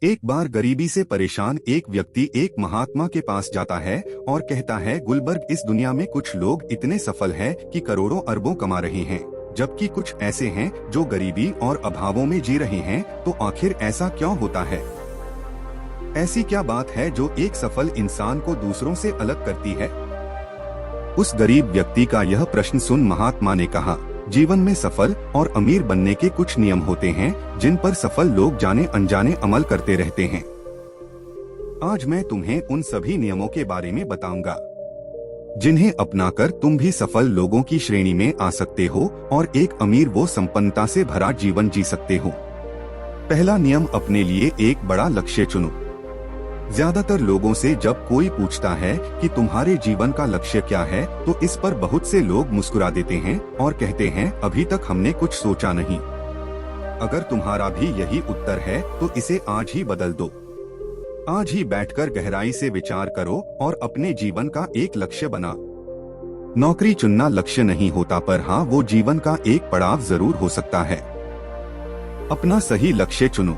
एक बार गरीबी से परेशान एक व्यक्ति एक महात्मा के पास जाता है और कहता है, गुलबर्ग, इस दुनिया में कुछ लोग इतने सफल हैं कि करोड़ों अरबों कमा रहे हैं, जबकि कुछ ऐसे हैं जो गरीबी और अभावों में जी रहे हैं। तो आखिर ऐसा क्यों होता है? ऐसी क्या बात है जो एक सफल इंसान को दूसरों से अलग करती है? उस गरीब व्यक्ति का यह प्रश्न सुन महात्मा ने कहा, जीवन में सफल और अमीर बनने के कुछ नियम होते हैं जिन पर सफल लोग जाने अनजाने अमल करते रहते हैं। आज मैं तुम्हें उन सभी नियमों के बारे में बताऊंगा जिन्हें अपनाकर तुम भी सफल लोगों की श्रेणी में आ सकते हो और एक अमीर व संपन्नता से भरा जीवन जी सकते हो। पहला नियम, अपने लिए एक बड़ा लक्ष्य चुनो। ज्यादातर लोगों से जब कोई पूछता है कि तुम्हारे जीवन का लक्ष्य क्या है, तो इस पर बहुत से लोग मुस्कुरा देते हैं और कहते हैं, अभी तक हमने कुछ सोचा नहीं। अगर तुम्हारा भी यही उत्तर है तो इसे आज ही बदल दो। आज ही बैठकर गहराई से विचार करो और अपने जीवन का एक लक्ष्य बना। नौकरी चुनना लक्ष्य नहीं होता, पर हाँ, वो जीवन का एक पड़ाव जरूर हो सकता है। अपना सही लक्ष्य चुनो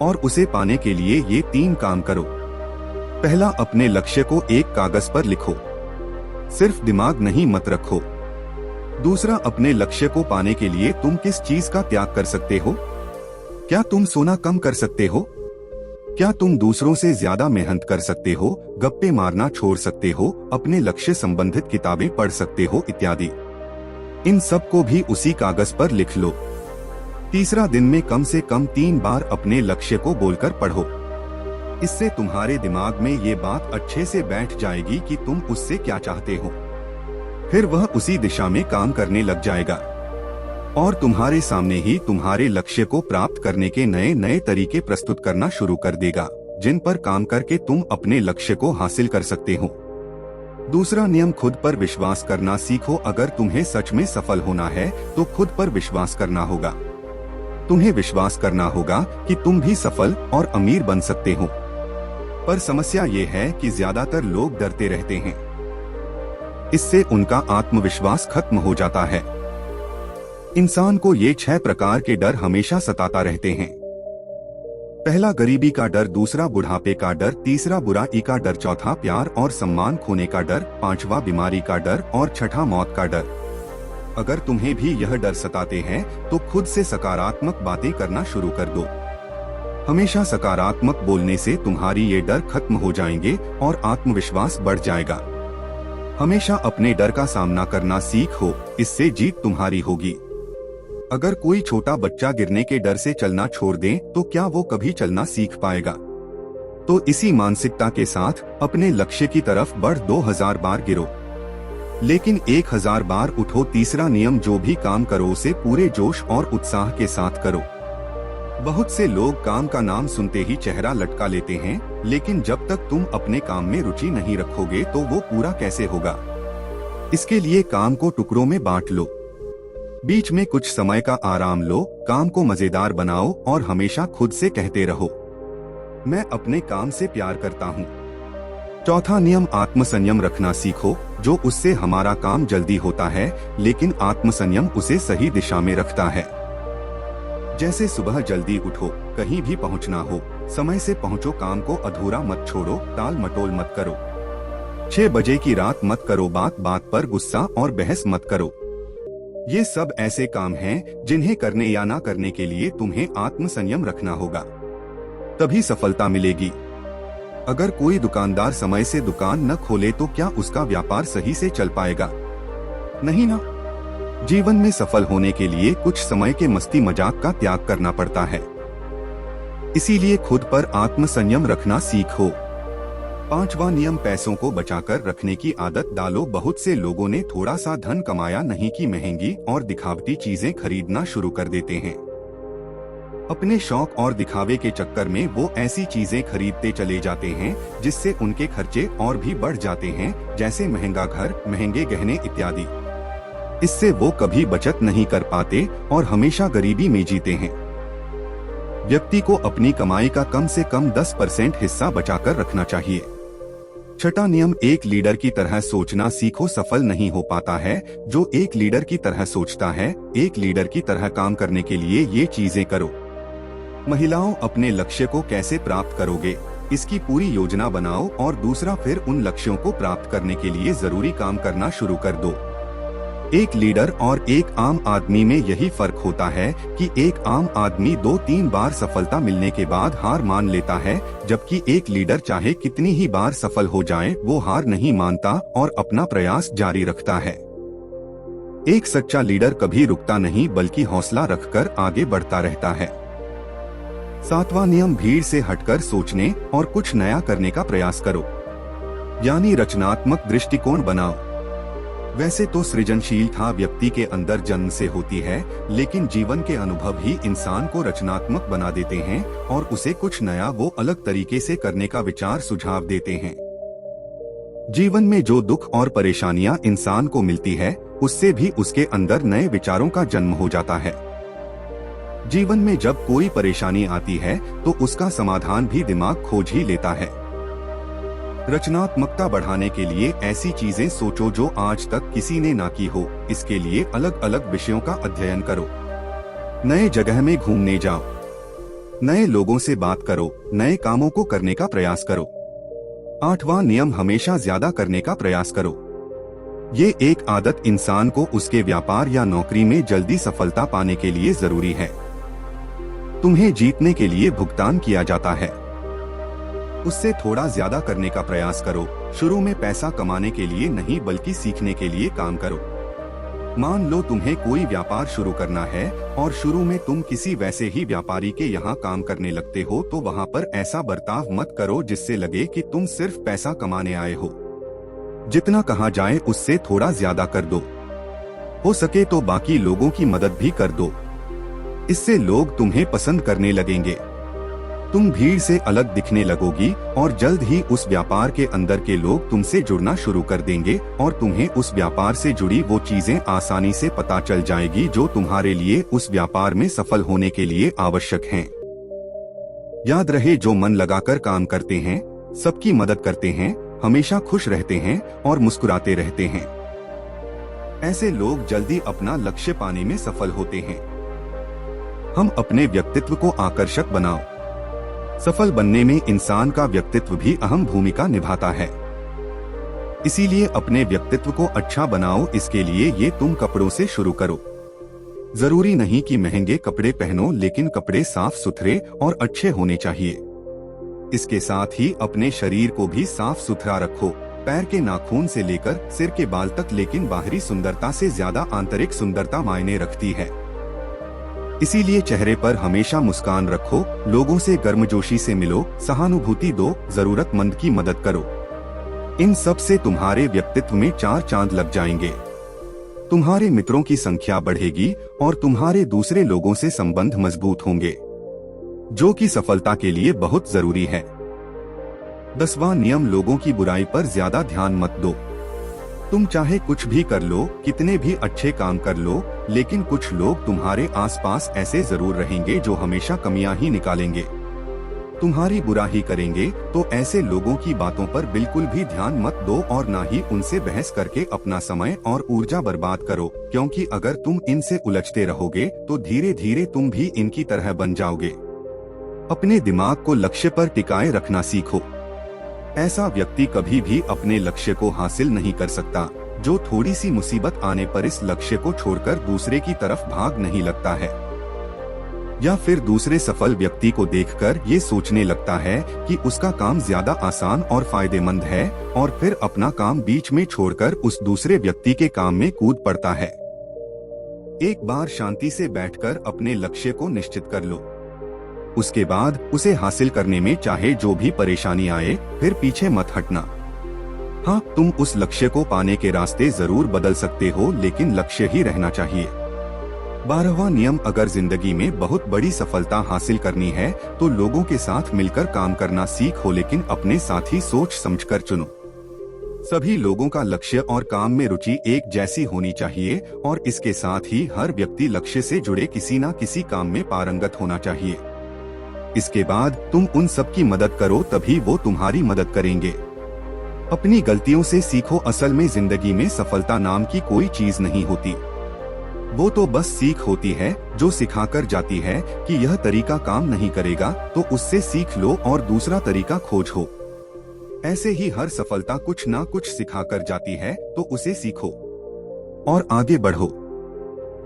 और उसे पाने के लिए ये 3 काम करो। पहला, अपने लक्ष्य को एक कागज पर लिखो, सिर्फ दिमाग नहीं मत रखो। दूसरा, अपने लक्ष्य को पाने के लिए तुम किस चीज का त्याग कर सकते हो? क्या तुम सोना कम कर सकते हो? क्या तुम दूसरों से ज्यादा मेहनत कर सकते हो? गप्पे मारना छोड़ सकते हो? अपने लक्ष्य संबंधित किताबें पढ़ सकते हो? इत्यादि। इन सब को भी उसी कागज पर लिख लो। तीसरा, दिन में कम से कम 3 बार अपने लक्ष्य को बोलकर पढ़ो। इससे तुम्हारे दिमाग में ये बात अच्छे से बैठ जाएगी कि तुम उससे क्या चाहते हो। फिर वह उसी दिशा में काम करने लग जाएगा और तुम्हारे सामने ही तुम्हारे लक्ष्य को प्राप्त करने के नए नए तरीके प्रस्तुत करना शुरू कर देगा, जिन पर काम करके तुम अपने लक्ष्य को हासिल कर सकते हो। दूसरा नियम, खुद पर विश्वास करना सीखो। अगर तुम्हें सच में सफल होना है तो खुद पर विश्वास करना होगा। तुम्हें विश्वास करना होगा कि तुम भी सफल और अमीर बन सकते हो। पर समस्या ये है कि ज्यादातर लोग डरते रहते हैं। इससे उनका आत्मविश्वास खत्म हो जाता है। इंसान को ये 6 प्रकार के डर हमेशा सताता रहते हैं। पहला, गरीबी का डर। दूसरा, बुढ़ापे का डर। तीसरा, बुराई का डर। चौथा, प्यार और सम्मान खोने का डर। पांचवा, बीमारी का डर। और छठा, मौत का डर। अगर तुम्हें भी यह डर सताते हैं तो खुद से सकारात्मक बातें करना शुरू कर दो। हमेशा सकारात्मक बोलने से तुम्हारी ये डर खत्म हो जाएंगे और आत्मविश्वास बढ़ जाएगा। हमेशा अपने डर का सामना करना सीखो, इससे जीत तुम्हारी होगी। अगर कोई छोटा बच्चा गिरने के डर से चलना छोड़ दे तो क्या वो कभी चलना सीख पाएगा? तो इसी मानसिकता के साथ अपने लक्ष्य की तरफ बढ़। 2000 बार गिरो लेकिन 1000 बार उठो। तीसरा नियम, जो भी काम करो उसे पूरे जोश और उत्साह के साथ करो। बहुत से लोग काम का नाम सुनते ही चेहरा लटका लेते हैं, लेकिन जब तक तुम अपने काम में रुचि नहीं रखोगे तो वो पूरा कैसे होगा? इसके लिए काम को टुकड़ों में बांट लो। बीच में कुछ समय का आराम लो, काम को मजेदार बनाओ और हमेशा खुद से कहते रहो, मैं अपने काम से प्यार करता हूँ। चौथा नियम, आत्मसंयम रखना सीखो। जो उससे हमारा काम जल्दी होता है, लेकिन आत्मसंयम उसे सही दिशा में रखता है। जैसे सुबह जल्दी उठो, कहीं भी पहुंचना हो समय से पहुंचो, काम को अधूरा मत छोड़ो, टाल मटोल मत करो, 6 बजे की रात मत करो, बात बात पर गुस्सा और बहस मत करो। ये सब ऐसे काम हैं जिन्हें करने या ना करने के लिए तुम्हें आत्मसंयम रखना होगा, तभी सफलता मिलेगी। अगर कोई दुकानदार समय से दुकान न खोले तो क्या उसका व्यापार सही से चल पाएगा? नहीं ना। जीवन में सफल होने के लिए कुछ समय के मस्ती मजाक का त्याग करना पड़ता है। इसीलिए खुद पर आत्मसंयम रखना सीखो। 5वां नियम, पैसों को बचाकर रखने की आदत डालो। बहुत से लोगों ने थोड़ा सा धन कमाया नहीं कि महंगी और दिखावटी चीजें खरीदना शुरू कर देते हैं। अपने शौक और दिखावे के चक्कर में वो ऐसी चीजें खरीदते चले जाते हैं जिससे उनके खर्चे और भी बढ़ जाते हैं, जैसे महंगा घर, महंगे गहने इत्यादि। इससे वो कभी बचत नहीं कर पाते और हमेशा गरीबी में जीते हैं। व्यक्ति को अपनी कमाई का कम से कम 10% हिस्सा बचाकर रखना चाहिए। छठा नियम, एक लीडर की तरह सोचना सीखो। सफल नहीं हो पाता है जो एक लीडर की तरह सोचता है। एक लीडर की तरह काम करने के लिए ये चीजें करो। महिलाओं, अपने लक्ष्य को कैसे प्राप्त करोगे, इसकी पूरी योजना बनाओ और दूसरा फिर उन लक्ष्यों को प्राप्त करने के लिए जरूरी काम करना शुरू कर दो। एक लीडर और एक आम आदमी में यही फर्क होता है कि एक आम आदमी 2-3 बार सफलता मिलने के बाद हार मान लेता है, जबकि एक लीडर चाहे कितनी ही बार सफल हो जाए वो हार नहीं मानता और अपना प्रयास जारी रखता है। एक सच्चा लीडर कभी रुकता नहीं बल्कि हौसला रखकर आगे बढ़ता रहता है। 7वां नियम, भीड़ से हटकर सोचने और कुछ नया करने का प्रयास करो, यानी रचनात्मक दृष्टिकोण बनाओ। वैसे तो सृजनशीलता व्यक्ति के अंदर जन्म से होती है, लेकिन जीवन के अनुभव ही इंसान को रचनात्मक बना देते हैं और उसे कुछ नया वो अलग तरीके से करने का विचार सुझाव देते हैं। जीवन में जो दुख और परेशानियां इंसान को मिलती है, उससे भी उसके अंदर नए विचारों का जन्म हो जाता है। जीवन में जब कोई परेशानी आती है तो उसका समाधान भी दिमाग खोज ही लेता है। रचनात्मकता बढ़ाने के लिए ऐसी चीजें सोचो जो आज तक किसी ने ना की हो। इसके लिए अलग अलग विषयों का अध्ययन करो, नए जगह में घूमने जाओ, नए लोगों से बात करो, नए कामों को करने का प्रयास करो। 8वां नियम, हमेशा ज्यादा करने का प्रयास करो। ये एक आदत इंसान को उसके व्यापार या नौकरी में जल्दी सफलता पाने के लिए जरूरी है। तुम्हें जीतने के लिए भुगतान किया जाता है, उससे थोड़ा ज्यादा करने का प्रयास करो। शुरू में पैसा कमाने के लिए नहीं बल्कि सीखने के लिए काम करो। मान लो तुम्हें कोई व्यापार शुरू करना है और शुरू में तुम किसी वैसे ही व्यापारी के यहाँ काम करने लगते हो, तो वहाँ पर ऐसा बर्ताव मत करो जिससे लगे कि तुम सिर्फ पैसा कमाने आए हो। जितना कहा जाए उससे थोड़ा ज्यादा कर दो, हो सके तो बाकी लोगों की मदद भी कर दो। इससे लोग तुम्हें पसंद करने लगेंगे, तुम भीड़ से अलग दिखने लगोगी और जल्द ही उस व्यापार के अंदर के लोग तुमसे जुड़ना शुरू कर देंगे और तुम्हें उस व्यापार से जुड़ी वो चीजें आसानी से पता चल जाएगी जो तुम्हारे लिए उस व्यापार में सफल होने के लिए आवश्यक हैं। याद रहे, जो मन लगाकर काम करते हैं, सबकी मदद करते हैं, हमेशा खुश रहते हैं और मुस्कुराते रहते हैं, ऐसे लोग जल्दी अपना लक्ष्य पाने में सफल होते हैं। हम अपने व्यक्तित्व को आकर्षक बनाओ। सफल बनने में इंसान का व्यक्तित्व भी अहम भूमिका निभाता है, इसीलिए अपने व्यक्तित्व को अच्छा बनाओ। इसके लिए ये तुम कपड़ों से शुरू करो। जरूरी नहीं कि महंगे कपड़े पहनो, लेकिन कपड़े साफ सुथरे और अच्छे होने चाहिए। इसके साथ ही अपने शरीर को भी साफ सुथरा रखो, पैर के नाखून से लेकर सिर के बाल तक। लेकिन बाहरी सुंदरता से ज्यादा आंतरिक सुंदरता मायने रखती है, इसीलिए चेहरे पर हमेशा मुस्कान रखो, लोगों से गर्मजोशी से मिलो, सहानुभूति दो, जरूरतमंद की मदद करो। इन सब से तुम्हारे व्यक्तित्व में 4 चांद लग जाएंगे। तुम्हारे मित्रों की संख्या बढ़ेगी और तुम्हारे दूसरे लोगों से संबंध मजबूत होंगे, जो कि सफलता के लिए बहुत जरूरी है। 10वां नियम, लोगों की बुराई पर ज्यादा ध्यान मत दो। तुम चाहे कुछ भी कर लो, कितने भी अच्छे काम कर लो, लेकिन कुछ लोग तुम्हारे आसपास ऐसे जरूर रहेंगे जो हमेशा कमियां ही निकालेंगे, तुम्हारी बुरा ही करेंगे। तो ऐसे लोगों की बातों पर बिल्कुल भी ध्यान मत दो और ना ही उनसे बहस करके अपना समय और ऊर्जा बर्बाद करो, क्योंकि अगर तुम इनसे उलझते रहोगे तो धीरे धीरे तुम भी इनकी तरह बन जाओगे। अपने दिमाग को लक्ष्य पर टिकाए रखना सीखो। ऐसा व्यक्ति कभी भी अपने लक्ष्य को हासिल नहीं कर सकता जो थोड़ी सी मुसीबत आने पर इस लक्ष्य को छोड़कर दूसरे की तरफ भाग नहीं लगता है, या फिर दूसरे सफल व्यक्ति को देखकर ये सोचने लगता है कि उसका काम ज्यादा आसान और फायदेमंद है और फिर अपना काम बीच में छोड़कर उस दूसरे व्यक्ति के काम में कूद पड़ता है। एक बार शांति से बैठकर अपने लक्ष्य को निश्चित कर लो, उसके बाद उसे हासिल करने में चाहे जो भी परेशानी आए फिर पीछे मत हटना। हाँ, तुम उस लक्ष्य को पाने के रास्ते जरूर बदल सकते हो, लेकिन लक्ष्य ही रहना चाहिए। 12वां नियम, अगर जिंदगी में बहुत बड़ी सफलता हासिल करनी है तो लोगों के साथ मिलकर काम करना सीखो, लेकिन अपने साथी सोच समझकर चुनो। सभी लोगों का लक्ष्य और काम में रुचि एक जैसी होनी चाहिए और इसके साथ ही हर व्यक्ति लक्ष्य से जुड़े किसी न किसी काम में पारंगत होना चाहिए। इसके बाद तुम उन सब की मदद करो, तभी वो तुम्हारी मदद करेंगे। अपनी गलतियों से सीखो। असल में जिंदगी में सफलता नाम की कोई चीज नहीं होती। वो तो बस सीख होती है जो सिखाकर जाती है कि यह तरीका काम नहीं करेगा तो उससे सीख लो और दूसरा तरीका खोजो। ऐसे ही हर सफलता कुछ ना कुछ सिखाकर जाती है, तो उसे सीखो और आगे बढ़ो।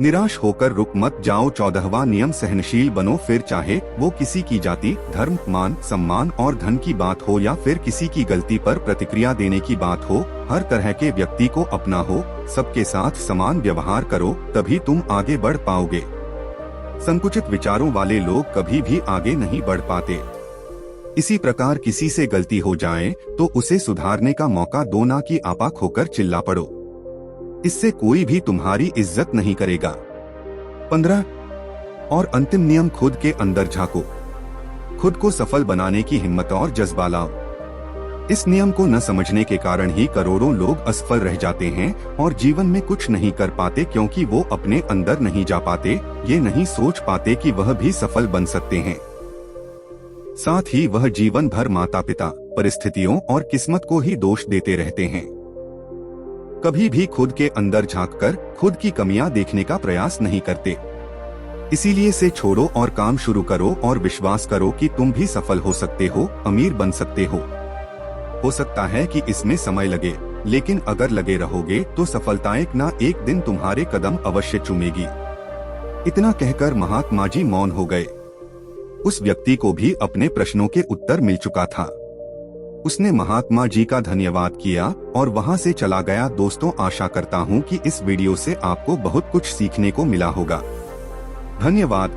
निराश होकर रुक मत जाओ। 14वां नियम, सहनशील बनो। फिर चाहे वो किसी की जाति, धर्म, मान, सम्मान और धन की बात हो या फिर किसी की गलती पर प्रतिक्रिया देने की बात हो, हर तरह के व्यक्ति को अपना हो, सबके साथ समान व्यवहार करो, तभी तुम आगे बढ़ पाओगे। संकुचित विचारों वाले लोग कभी भी आगे नहीं बढ़ पाते। इसी प्रकार किसी से गलती हो जाए तो उसे सुधारने का मौका दो, ना कि आपा खोकर चिल्ला पड़ो। इससे कोई भी तुम्हारी इज्जत नहीं करेगा। 15 और अंतिम नियम, खुद के अंदर झांको। खुद को सफल बनाने की हिम्मत और जज्बा लाओ। इस नियम को न समझने के कारण ही करोड़ों लोग असफल रह जाते हैं और जीवन में कुछ नहीं कर पाते, क्योंकि वो अपने अंदर नहीं जा पाते, ये नहीं सोच पाते कि वह भी सफल बन सकते हैं। साथ ही वह जीवन भर माता पिता, परिस्थितियों और किस्मत को ही दोष देते रहते हैं। कभी भी खुद के अंदर झांककर खुद की कमियां देखने का प्रयास नहीं करते। इसीलिए से छोड़ो और काम शुरू करो और विश्वास करो कि तुम भी सफल हो सकते हो, अमीर बन सकते हो। हो सकता है कि इसमें समय लगे, लेकिन अगर लगे रहोगे तो सफलता एक ना एक दिन तुम्हारे कदम अवश्य चूमेगी। इतना कहकर महात्मा जी मौन हो गए। उस व्यक्ति को भी अपने प्रश्नों के उत्तर मिल चुका था। उसने महात्मा जी का धन्यवाद किया और वहां से चला गया। दोस्तों, आशा करता हूं कि इस वीडियो से आपको बहुत कुछ सीखने को मिला होगा। धन्यवाद।